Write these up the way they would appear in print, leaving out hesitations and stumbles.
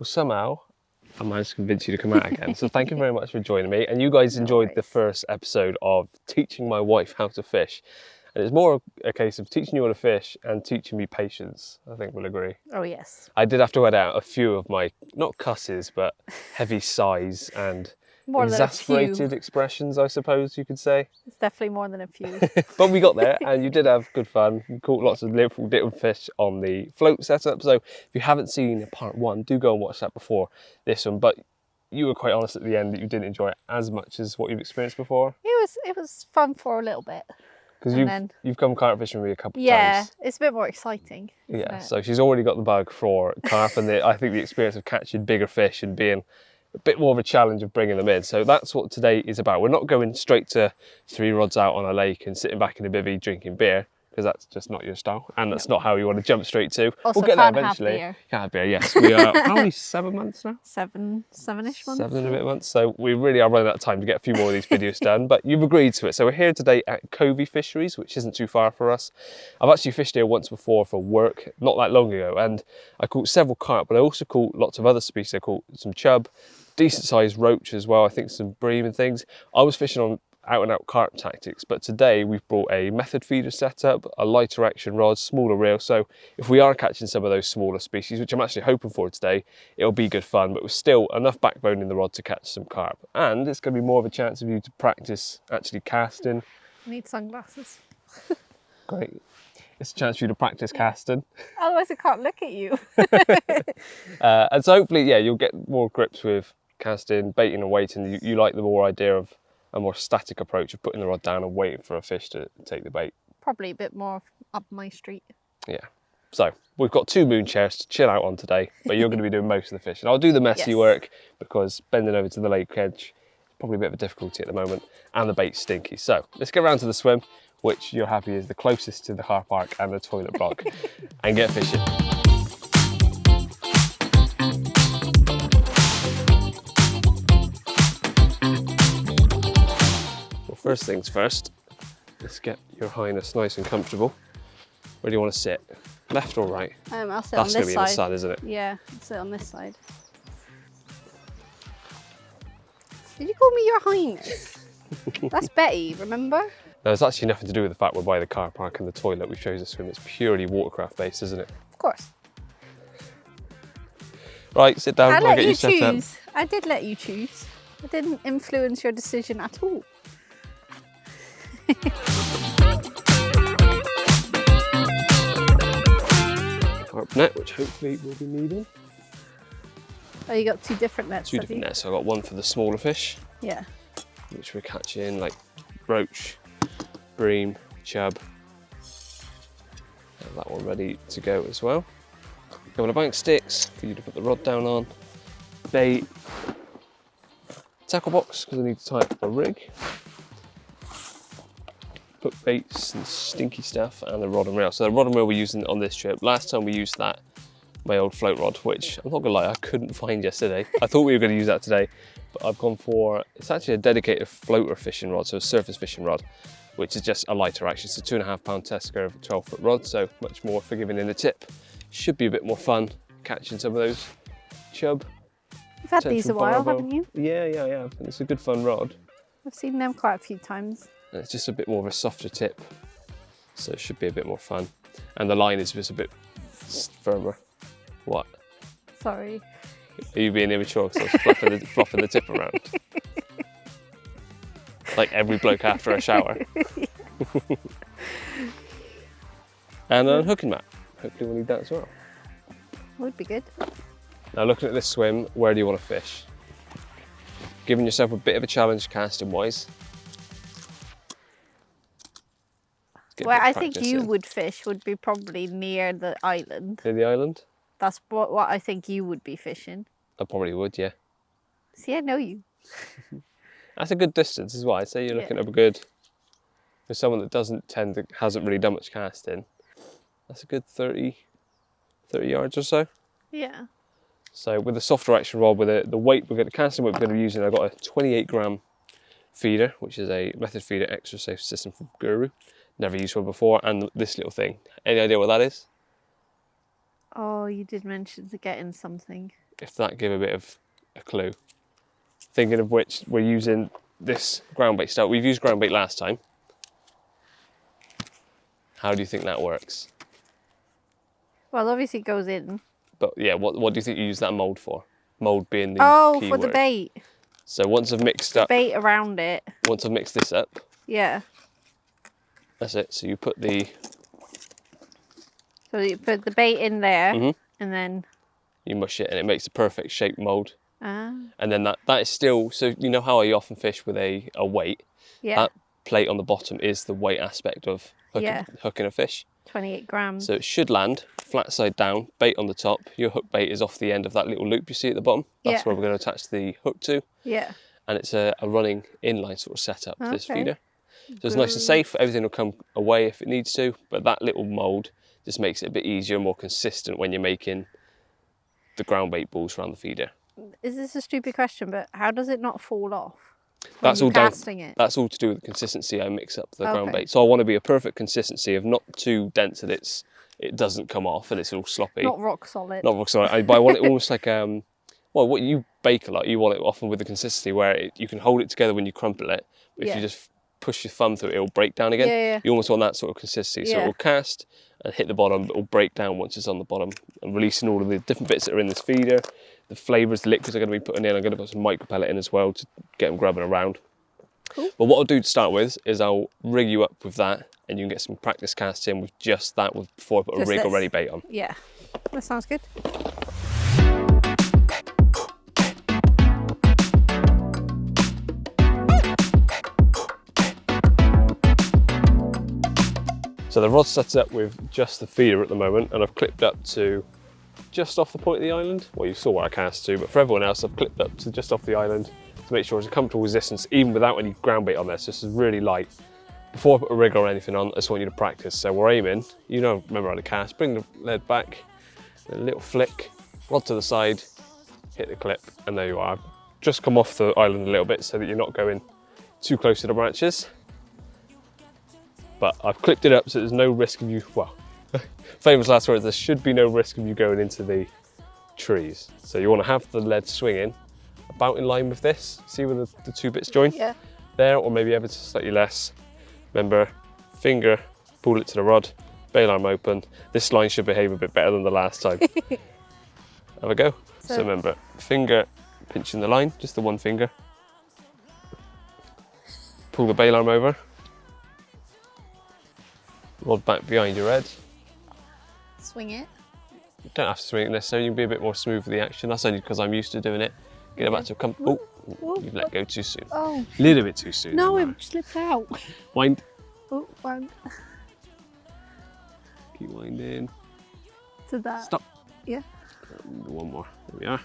Well, somehow I managed to convince you to come out again. So thank you very much for joining me. And you guys enjoyed the first episode of teaching my wife how to fish. And it's more a case of teaching you how to fish and teaching me patience, I think we'll agree. Oh, yes. I did have to edit out a few of my, not cusses, but heavy sighs and More exasperated expressions, I suppose you could say. It's definitely more than a few. But we got there and you did have good fun. You caught lots of little fish on the float setup. So if you haven't seen part 1, do go and watch that before this one. But you were quite honest at the end that you didn't enjoy it as much as what you've experienced before. It was fun for a little bit. Because you've come carp fishing with me a couple of times. Yeah, it's a bit more exciting. Yeah, so she's already got the bug for carp, and I think the experience of catching bigger fish and being a bit more of a challenge of bringing them in. So that's what today is about. We're not going straight to 3 rods out on a lake and sitting back in a bivvy drinking beer, because that's just not your style, and that's not how you want to jump straight to. Also, we'll get there eventually. Have beer. Can't have beer, yes. We are how many 7 months now? 7-ish months. 7 and a bit months. So we really are running out of time to get a few more of these videos done, but you've agreed to it. So we're here today at Covey Fisheries, which isn't too far for us. I've actually fished here once before for work, not that long ago, and I caught several carp, but I also caught lots of other species. I caught some chub, decent sized roach as well, I think some bream and things. I was fishing on out and out carp tactics, but today we've brought a method feeder setup, a lighter action rod, smaller reel, so if we are catching some of those smaller species, which I'm actually hoping for today, it'll be good fun, but with still enough backbone in the rod to catch some carp. And it's going to be more of a chance of you to practice actually casting. I need sunglasses. Great. It's a chance for you to practice casting. Otherwise I can't look at you. And so hopefully, yeah, you'll get more grips with casting, baiting and waiting. You like the more idea of a more static approach of putting the rod down and waiting for a fish to take the bait. Probably a bit more up my street. Yeah. So we've got 2 moon chairs to chill out on today, but you're going to be doing most of the fishing. I'll do the messy work because bending over to the lake edge is probably a bit of a difficulty at the moment, and the bait's stinky. So let's get around to the swim, which you're happy is the closest to the car park and the toilet block, and get fishing. First things first, let's get your highness nice and comfortable. Where do you want to sit? Left or right? I'll sit That's on this going to be in the side. sun, isn't it? Yeah, I'll sit on this side. Did you call me your highness? That's Betty, remember? No, it's actually nothing to do with the fact we're by the car park and the toilet. We chose to swim. It's purely watercraft based, isn't it? Of course. Right, sit down. I let get you set up. choose. I did let you choose. I didn't influence your decision at all. Carp net, which hopefully we'll be needing. Oh, you got 2 different nets. 2 different nets. I've got one for the smaller fish, Yeah. which we're catching like roach, bream, chub. Have that one ready to go as well. Couple of bank sticks for you to put the rod down on. Bait. Tackle box because I need to tie up the rig. Put baits and stinky stuff, and the rod and reel. So the rod and reel we're using on this trip. Last time we used that, my old float rod, which I'm not gonna lie, I couldn't find yesterday. I thought we were gonna use that today, but I've gone for, it's actually a dedicated floater fishing rod, so a surface fishing rod, which is just a lighter action. It's a 2.5 pound test curve, 12-foot rod, so much more forgiving in the tip. Should be a bit more fun catching some of those chub. You've had these a while, haven't you? Yeah, I have. And it's a good fun rod. I've seen them quite a few times. And it's just a bit more of a softer tip, so it should be a bit more fun. And the line is just a bit firmer. What? Sorry. Are you being immature because I was flopping the tip around? Like every bloke after a shower. And an unhooking mat. Hopefully we'll need that as well. Would be good. Now looking at this swim, where do you want to fish? Giving yourself a bit of a challenge casting wise. Where I think you would fish would be probably near the island. Near the island? That's what I think you would be fishing. I probably would, yeah. See, I know you. That's a good distance as well. I'd say you're looking at a good, for someone that hasn't really done much casting, that's a good 30 yards or so. Yeah. So with the softer action rod, with the weight casting weight we're going to be using, I've got a 28 gram feeder, which is a method feeder extra safe system from Guru. Never used one before, and this little thing. Any idea what that is? Oh, you did mention to getting something. if that gave a bit of a clue. Thinking of which, we're using this ground bait style. We've used ground bait last time. How do you think that works? Well, obviously it goes in. But yeah, what do you think you use that mould for? Mould being the key for the word. bait. So once I've mixed up... bait around it. Once I've mixed this up... Yeah. That's it. So you put the... So you put the bait in there, and then... You mush it and it makes the perfect shaped mould. Ah. And then that is still... So you know how I often fish with a weight? Yeah. That plate on the bottom is the weight aspect of hooking a fish. 28 grams. So it should land flat side down, bait on the top. Your hook bait is off the end of that little loop you see at the bottom. That's where we're going to attach the hook to. Yeah. And it's a running inline sort of setup for this feeder. So it's nice and safe. Everything will come away if it needs to. But that little mould just makes it a bit easier, more consistent when you're making the ground bait balls around the feeder. Is this a stupid question, but how does it not fall off? That's all casting it? That's all to do with the consistency I mix up the ground bait. So I want to be a perfect consistency of not too dense that it doesn't come off and it's all sloppy. Not rock solid. Not rock solid. But I want it almost like well, what you bake a lot, you want it often with the consistency where you can hold it together when you crumple it. But if you just push your thumb through it, it'll break down again. Yeah. You almost want that sort of consistency. So it will cast and hit the bottom, but it will break down once it's on the bottom, and releasing all of the different bits that are in this feeder. The flavours, the liquids are going to be putting in. I'm going to put some micro pellet in as well to get them grubbing around. Cool. But what I'll do to start with is I'll rig you up with that, and you can get some practice casts in with just that before I put a rig or ready bait on. Yeah, that sounds good. So the rod's set up with just the feeder at the moment, and I've clipped up to just off the point of the island. Well, you saw where I cast to, but for everyone else, I've clipped up to just off the island to make sure it's a comfortable resistance, even without any ground bait on there. So this is really light. Before I put a rig or anything on, I just want you to practice. So we're aiming, you know, remember how to cast, bring the lead back, a little flick, rod to the side, hit the clip, and there you are. I've just come off the island a little bit so that you're not going too close to the branches. But I've clipped it up so there's no risk of you, well, famous last words, there should be no risk of you going into the trees. So you want to have the lead swinging about in line with this. See where the two bits join? Yeah. There, or maybe ever so slightly less. Remember, finger, pull it to the rod, bail arm open. This line should behave a bit better than the last time. Have a go. So remember, finger pinching the line, just the one finger. Pull the bail arm over. Rod back behind your head. Swing it. You don't have to swing it necessarily, you can be a bit more smooth with the action. That's only because I'm used to doing it. Get it back to come. Oh, you've let go too soon. Oh. A little bit too soon. No, it slipped out. Wind. Oh, wind. Keep winding. To that. Stop. Yeah. One more. There we are.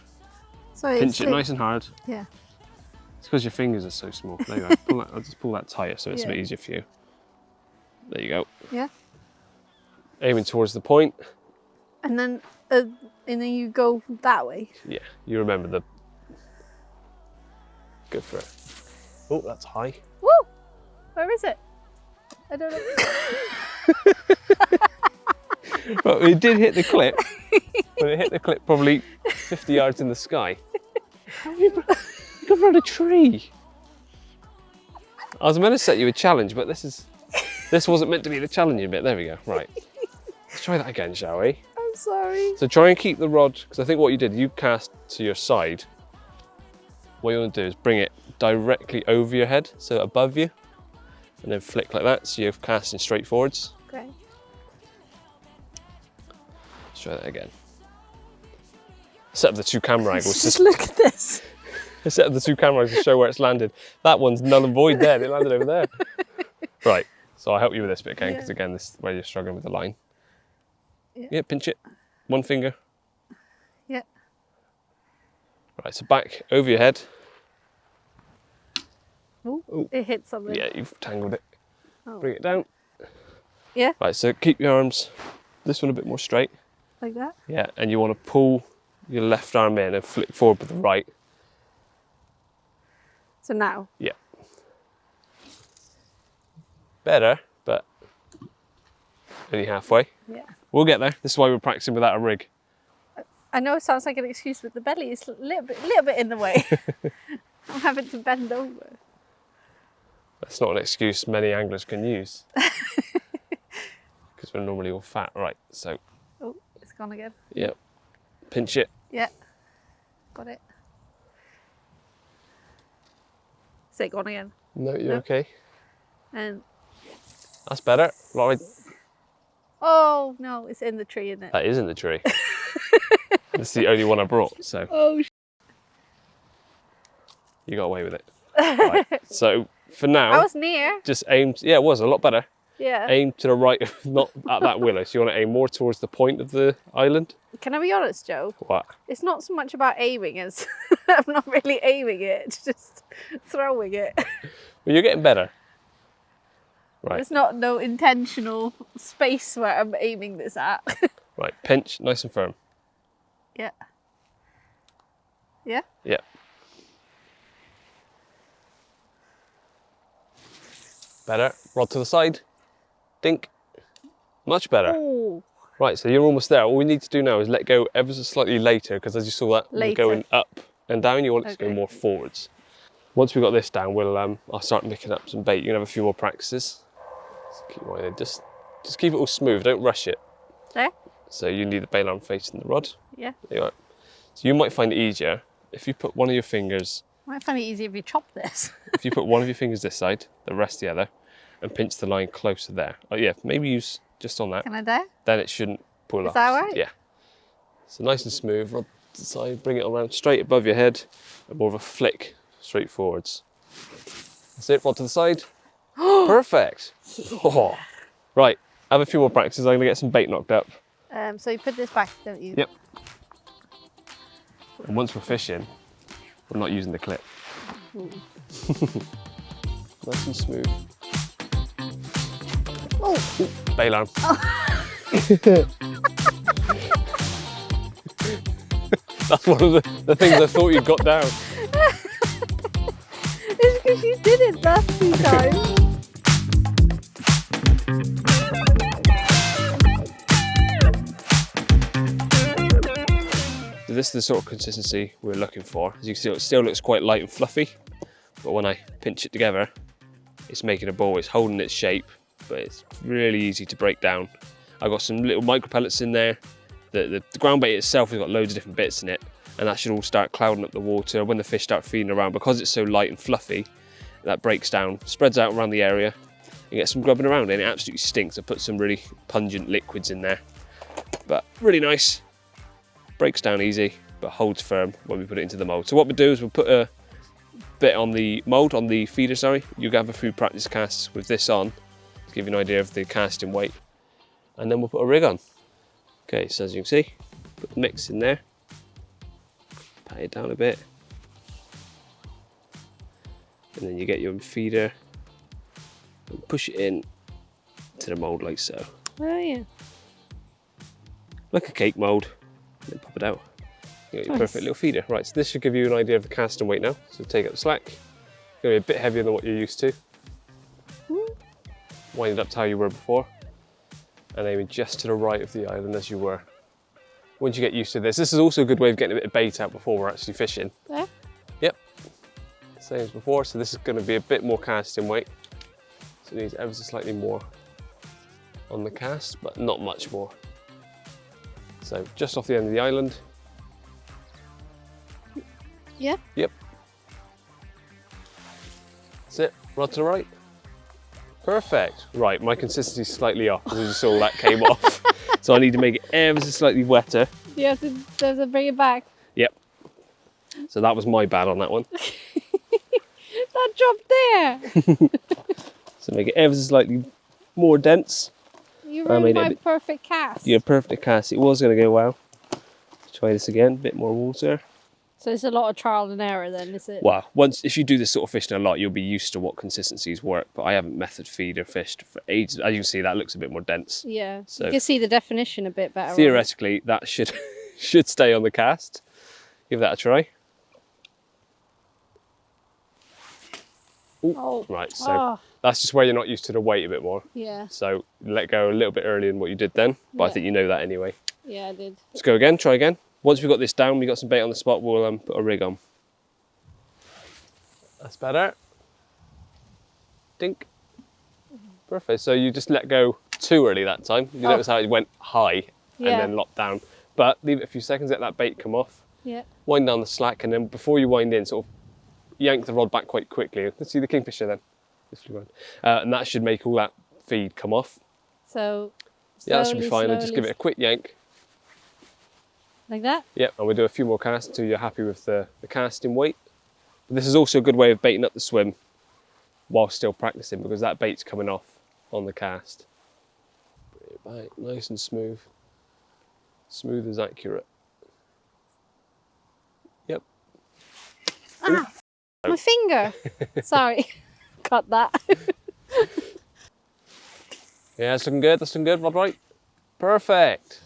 So pinch it nice and hard. Yeah. It's because your fingers are so small. There you go. I'll just pull that tighter so it's a bit easier for you. There you go. Yeah. Aiming towards the point. And then you go that way. Yeah. You remember the. Go for it. Oh, that's high. Woo! Where is it? I don't know. Well, it did hit the clip. But it hit the clip probably 50 yards in the sky. How have you got around a tree? I was meant to set you a challenge, but this wasn't meant to be the challenging bit. There we go. Right. Let's try that again, shall we? I'm sorry. So try and keep the rod, because I think what you did, you cast to your side. What you want to do is bring it directly over your head, so above you, and then flick like that, so you're casting straight forwards. Okay. Let's try that again. Set up the two camera angles. Just look at this. Set up the two camera angles to show where it's landed. That one's null and void there. It landed over there. Right. So I'll help you with this bit again, because again, this is where you're struggling with the line. Yeah, pinch it. One finger. Yeah. Right, so back over your head. Ooh, it hit something. Yeah, you've tangled it. Oh. Bring it down. Yeah. Right, so keep your arms, this one a bit more straight. Like that? Yeah, and you want to pull your left arm in and flick forward with the right. So now? Yeah. Better, but only halfway. Yeah. We'll get there. This is why we're practicing without a rig. I know it sounds like an excuse, but the belly is a little bit in the way. I'm having to bend over. That's not an excuse many anglers can use. Because we're normally all fat. Right, so. Oh, it's gone again. Yep. Pinch it. Yeah. Got it. Is it gone again? No, you're okay. And that's better. Right. Oh no, it's in the tree, isn't it? That is in the tree. It's the only one I brought, so. Oh. You got away with it. Right. So for now, I was near. Just aim. Yeah, it was a lot better. Yeah. Aim to the right, not at that willow. So you want to aim more towards the point of the island. Can I be honest, Joe? What? It's not so much about aiming as I'm not really aiming it. It's just throwing it. Well, you're getting better. Right. There's no intentional space where I'm aiming this at. Right, pinch, nice and firm. Yeah. Yeah? Yeah. Better. Rod to the side. Dink. Much better. Ooh. Right, so you're almost there. All we need to do now is let go ever so slightly later, because as you saw that, we're going up and down. You want it to go more forwards. Once we've got this down, we'll I'll start mixing up some bait. You can have a few more practices. Just keep it all smooth. Don't rush it. There. So you need the bail arm facing the rod. Yeah. There you are. So you might find it easier if you put one of your fingers. I might find it easier if you chop this. If you put one of your fingers this side, the rest the other, and pinch the line closer there. Oh yeah, maybe use just on that. Can I dare? Then it shouldn't pull off. Is that right? Yeah. So nice and smooth. Rod to the side, bring it around straight above your head, and more of a flick straight forwards. That's it. Rod to the side. Perfect. Yeah. Oh. Right. Have a few more practices. I'm gonna get some bait knocked up. So you put this back, don't you? Yep. And once we're fishing, we're not using the clip. Nice and smooth. Oh. Ooh, bail arm. Oh. That's one of the things I thought you got down. It's because you did it last 2 times. So this is the sort of consistency we're looking for. As you can see, it still looks quite light and fluffy, but when I pinch it together, it's making a ball. It's holding its shape, but it's really easy to break down. I've got some little micro pellets in there. The ground bait itself has got loads of different bits in it, and that should all start clouding up the water when the fish start feeding around. Because it's so light and fluffy, that breaks down, spreads out around the area, and get some grubbing around, and it absolutely stinks. I put some really pungent liquids in there, but really nice. Breaks down easy, but holds firm when we put it into the mould. So what we'll do is we'll put a bit on the mould, on the feeder, sorry. You can have a few practice casts with this on to give you an idea of the casting weight, and then we'll put a rig on. Okay, so as you can see, put the mix in there, pat it down a bit, and then you get your feeder and push it in to the mould like so. Oh yeah. Like a cake mould, and then pop it out. You got your perfect little feeder. Right, so this should give you an idea of the casting weight now. So take up the slack. It's going to be a bit heavier than what you're used to. Wind it up to how you were before, and aiming just to the right of the island as you were. Once you get used to this is also a good way of getting a bit of bait out before we're actually fishing. Yeah? Yep. Same as before, so this is going to be a bit more casting weight. So it needs ever so slightly more on the cast, but not much more. So just off the end of the island. Yeah? Yep. That's it, rod to the right. Perfect. Right, my consistency's slightly off because you saw that came off. So I need to make it ever so slightly wetter. You have to bring it back. Yep. So that was my bad on that one. That dropped there. So make it ever so slightly more dense. You ruined my perfect cast. Your perfect cast. It was going to go well. Let's try this again, a bit more water. So it's a lot of trial and error then, is it? Well, if you do this sort of fishing a lot, you'll be used to what consistencies work, but I haven't method feeder fished for ages. As you can see, that looks a bit more dense. Yeah, so you can see the definition a bit better. Theoretically, that should stay on the cast. Give that a try. Ooh, oh. Right, so that's just where you're not used to the weight a bit more. Yeah. So let go a little bit earlier than what you did then, but I think you know that anyway. Yeah, I did. Let's go again, try again. Once we've got this down, we've got some bait on the spot, we'll put a rig on. That's better. Dink. Perfect. So you just let go too early that time. You notice how it went high and then locked down. But leave it a few seconds, let that bait come off. Yeah. Wind down the slack, and then before you wind in, sort of yank the rod back quite quickly. Let's see the kingfisher then. And that should make all that feed come off. So slowly, that should be fine. And just give it a quick yank. Like that? Yep, and we'll do a few more casts until you're happy with the casting weight. But this is also a good way of baiting up the swim while still practicing, because that bait's coming off on the cast. Bring it back, nice and smooth. Smooth as accurate. Yep. Ah, my finger. Sorry, cut that. Yeah, that's looking good. That's looking good. Rod right. Perfect.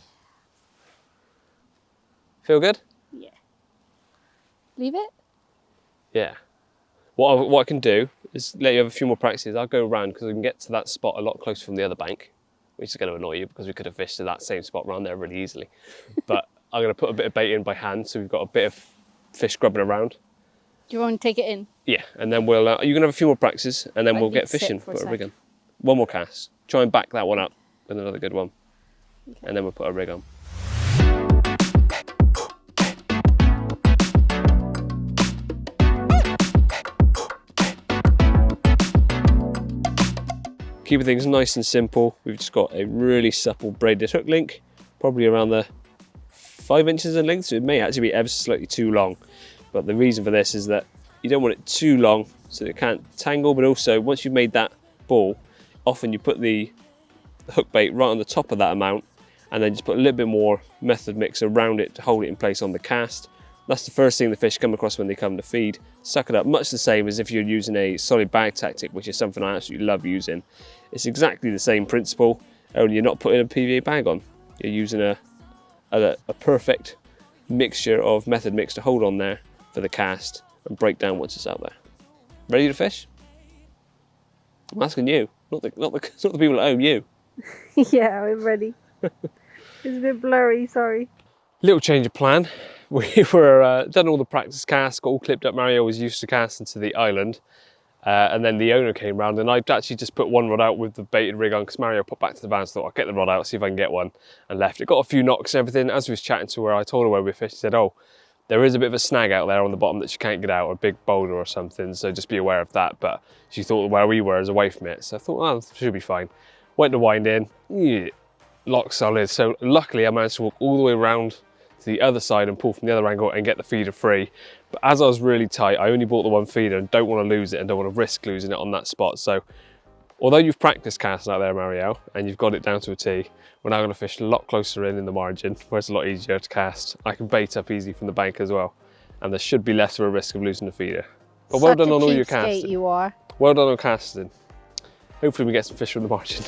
Feel good? Yeah. Leave it? Yeah. What I can do is let you have a few more practices. I'll go around because we can get to that spot a lot closer from the other bank, which is going to annoy you because we could have fished to that same spot around there really easily. But I'm going to put a bit of bait in by hand, so we've got a bit of fish grubbing around. Do you want to take it in? Yeah, and then we'll. You're going to have a few more practices, and then we'll get fishing. Put a rig on. One more cast. Try and back that one up with another good one, and then we'll put a rig on. Keeping things nice and simple, we've just got a really supple braided hook link, probably around the 5 inches in length, so it may actually be ever so slightly too long. But the reason for this is that you don't want it too long so it can't tangle, but also once you've made that ball, often you put the hook bait right on the top of that amount and then just put a little bit more method mix around it to hold it in place on the cast. That's the first thing the fish come across when they come to feed. Suck it up, much the same as if you're using a solid bag tactic, which is something I absolutely love using. It's exactly the same principle, only you're not putting a PVA bag on. You're using a perfect mixture of method mix to hold on there for the cast and break down once it's out there. Ready to fish? I'm asking you, not the people at home, you. Yeah, I'm ready. It's a bit blurry, sorry. Little change of plan. We were done all the practice casts, got all clipped up. Mario was used to casting to the island. And then the owner came round, and I'd actually just put one rod out with the baited rig on because Mario put back to the van, so I thought I'll get the rod out, see if I can get one, and left. It got a few knocks and everything. As we was chatting to her, I told her where we fished. She said, oh, there is a bit of a snag out there on the bottom that she can't get out, or a big boulder or something, so just be aware of that. But she thought where we were is away from it, so I thought, oh, should be fine. Went to wind in, lock solid. So luckily I managed to walk all the way around to the other side and pull from the other angle and get the feeder free. But as I was really tight, I only bought the one feeder and don't want to lose it and don't want to risk losing it on that spot. So although you've practiced casting out there, Mario, and you've got it down to a T, we're now going to fish a lot closer in the margin where it's a lot easier to cast. I can bait up easy from the bank as well, and there should be less of a risk of losing the feeder. But well done on all your casting. You are. Well done on casting. Hopefully we get some fish from the margin.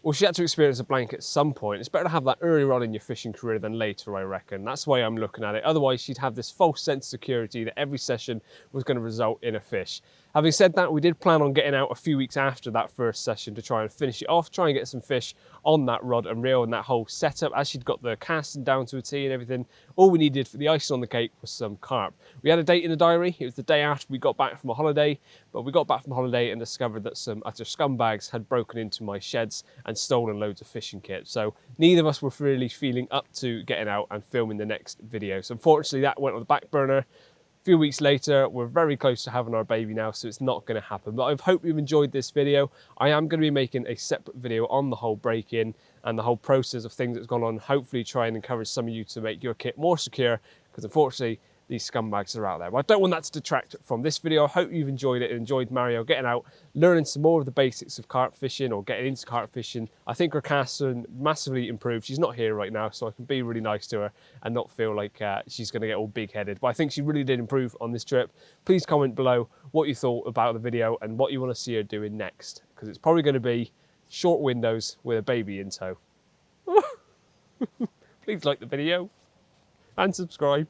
Well, she had to experience a blank at some point. It's better to have that earlier on in your fishing career than later, I reckon. That's the way I'm looking at it. Otherwise, she'd have this false sense of security that every session was going to result in a fish. Having said that, we did plan on getting out a few weeks after that first session to try and finish it off, try and get some fish on that rod and reel and that whole setup. As she'd got the casting down to a T and everything, all we needed for the icing on the cake was some carp. We had a date in the diary. It was the day after we got back from a holiday, but we got back from holiday and discovered that some utter scumbags had broken into my sheds and stolen loads of fishing kit. So neither of us were really feeling up to getting out and filming the next video. So unfortunately that went on the back burner. A few weeks later, we're very close to having our baby now, so it's not going to happen. But I hope you've enjoyed this video. I am going to be making a separate video on the whole break-in and the whole process of things that's gone on. Hopefully try and encourage some of you to make your kit more secure, because unfortunately these scumbags are out there. But I don't want that to detract from this video. I hope you've enjoyed it and enjoyed Mario getting out, learning some more of the basics of carp fishing or getting into carp fishing. I think her casts are massively improved. She's not here right now, so I can be really nice to her and not feel like she's going to get all big-headed. But I think she really did improve on this trip. Please comment below what you thought about the video and what you want to see her doing next, because it's probably going to be short windows with a baby in tow. Please like the video and subscribe.